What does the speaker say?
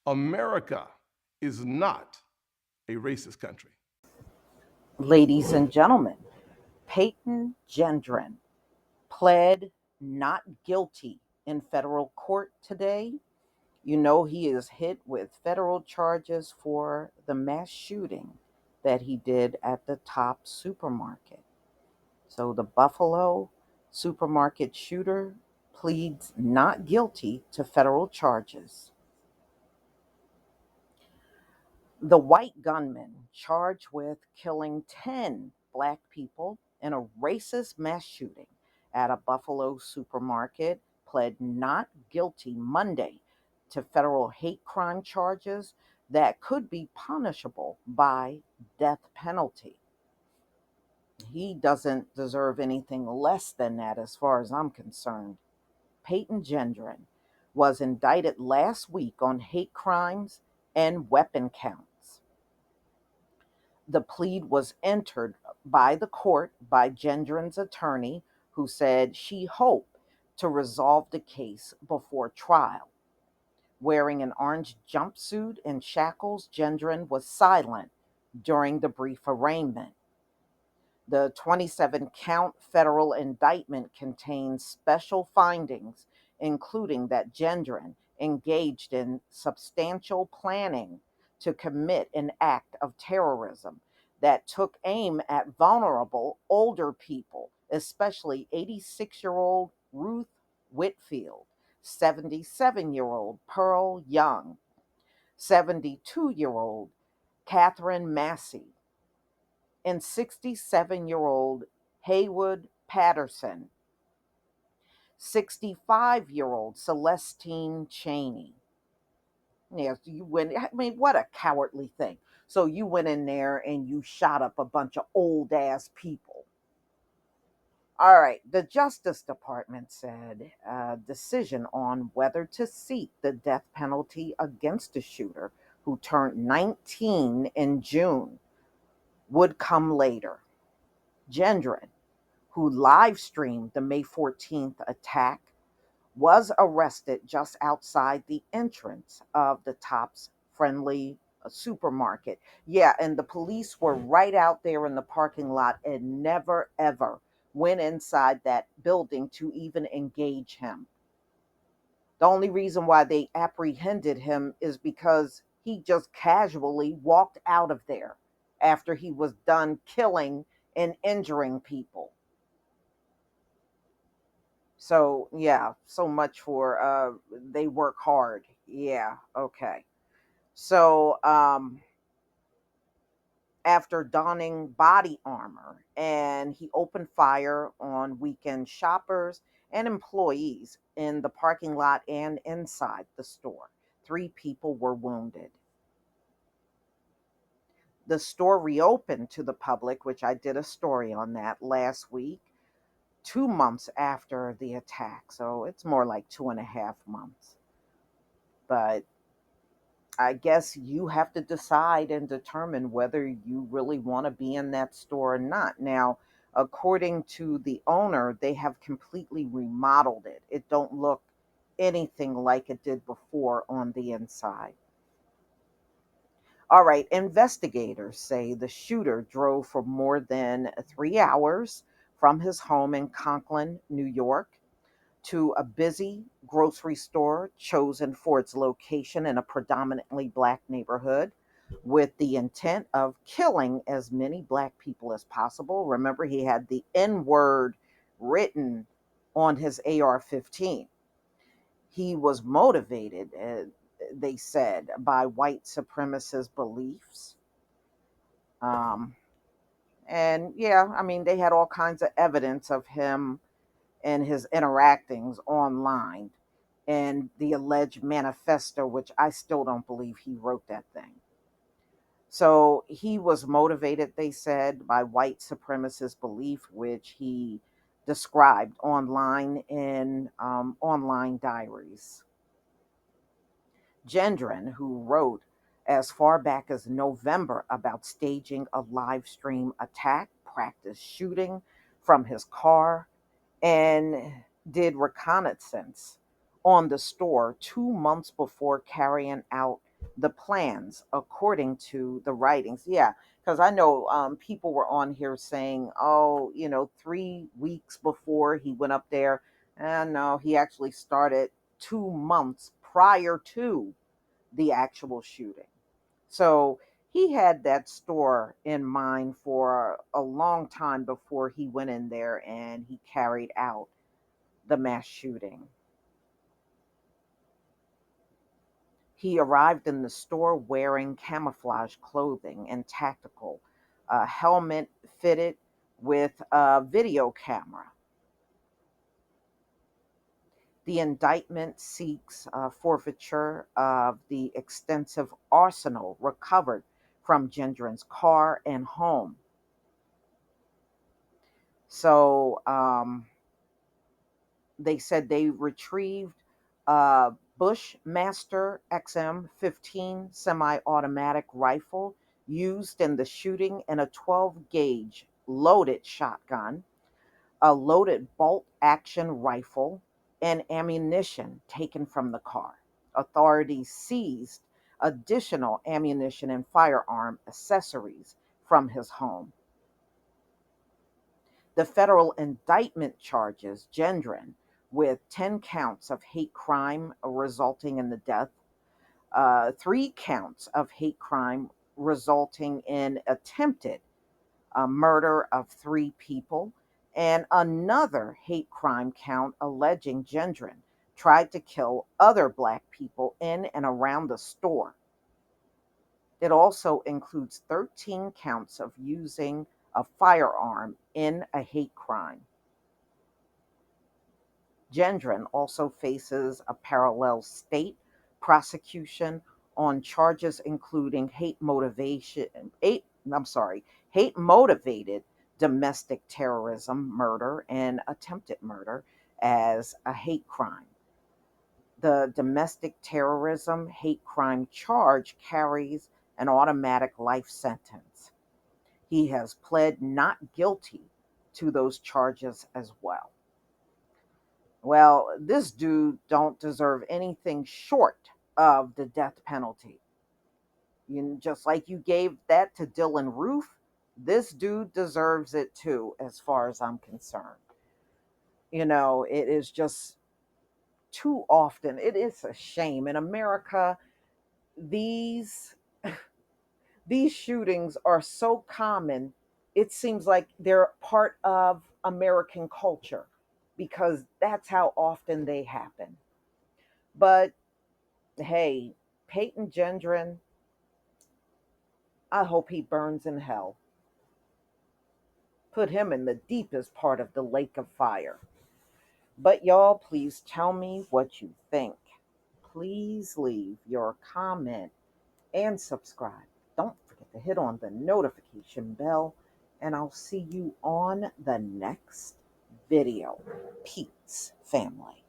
America is not a racist country. Ladies and gentlemen, Payton Gendron pled not guilty in federal court today. You know, he is hit with federal charges for the mass shooting that he did at the Top supermarket. So the Buffalo supermarket shooter pleads not guilty to federal charges. The white gunman charged with killing 10 black people in a racist mass shooting at a Buffalo supermarket pled not guilty Monday to federal hate crime charges that could be punishable by death penalty. He doesn't deserve anything less than that, as far as I'm concerned. Payton Gendron was indicted last week on hate crimes and weapon counts. The plead was entered by the court by Gendron's attorney, who said she hoped to resolve the case before trial. Wearing an orange jumpsuit and shackles, Gendron was silent during the brief arraignment. The 27 count federal indictment contains special findings, including that Gendron engaged in substantial planning to commit an act of terrorism that took aim at vulnerable older people, especially 86-year-old Ruth Whitfield, 77-year-old Pearl Young, 72-year-old Catherine Massey, and 67-year-old Haywood Patterson, 65-year-old Celestine Cheney. Yes, you went. I mean, what a cowardly thing. So you went in there and you shot up a bunch of old ass people. All right, the Justice Department said a decision on whether to seek the death penalty against the shooter, who turned 19 in June, would come later. Gendron, who live streamed the May 14th attack, was arrested just outside the entrance of the Tops Friendly supermarket. Yeah, and the police were right out there in the parking lot and never, ever went inside that building to even engage him. The only reason why they apprehended him is because he just casually walked out of there after he was done killing and injuring people. So yeah, so much for they work hard. Yeah, okay. So after donning body armor, and he opened fire on weekend shoppers and employees in the parking lot and inside the store. 3 people were wounded. The store reopened to the public, which I did a story on that last week, 2 months after the attack. So it's more like 2.5 months. But I guess you have to decide and determine whether you really want to be in that store or not. Now, according to the owner, they have completely remodeled it. It don't look anything like it did before on the inside. All right, investigators say the shooter drove for more than 3 hours from his home in Conklin, New York, to a busy grocery store chosen for its location in a predominantly black neighborhood with the intent of killing as many black people as possible. Remember, he had the N word written on his AR 15. He was motivated, they said, by white supremacist beliefs. Um, and yeah, I mean, they had all kinds of evidence of him and his interactings online and the alleged manifesto, which I still don't believe he wrote that thing. So he was motivated, they said, by white supremacist belief, which he described online in online diaries. Gendron, who wrote as far back as November about staging a live stream attack, practiced shooting from his car, and did reconnaissance on the store 2 months before carrying out the plans according to the writings. Yeah, because I know people were on here saying, oh, 3 weeks before he went up there. And no, he actually started 2 months prior to the actual shooting. So he had that store in mind for a long time before he went in there and he carried out the mass shooting. He arrived in the store wearing camouflage clothing and tactical, a helmet fitted with a video camera. The indictment seeks forfeiture of the extensive arsenal recovered from Gendron's car and home. So they said they retrieved a Bushmaster XM 15 semi automatic rifle used in the shooting and a 12 gauge loaded shotgun, a loaded bolt action rifle, and ammunition taken from the car. Authorities seized additional ammunition and firearm accessories from his home. The federal indictment charges Gendron with 10 counts of hate crime resulting in the death, 3 counts of hate crime resulting in attempted murder of 3 people, and another hate crime count alleging Gendron tried to kill other Black people in and around the store. It also includes 13 counts of using a firearm in a hate crime. Gendron also faces a parallel state prosecution on charges including hate motivated domestic terrorism, murder, and attempted murder as a hate crime. The domestic terrorism hate crime charge carries an automatic life sentence. He has pled not guilty to those charges as well. Well, this dude don't deserve anything short of the death penalty. Just like you gave that to Dylan Roof, this dude deserves it too, as far as I'm concerned. It is just too often. It is a shame in America. These these shootings are so common. It seems like they're part of American culture because that's how often they happen. But hey, Payton Gendron, I hope he burns in hell. Put him in the deepest part of the lake of fire. But y'all, please tell me what you think. Please leave your comment and subscribe. Don't forget to hit on the notification bell, and I'll see you on the next video. Peace, family.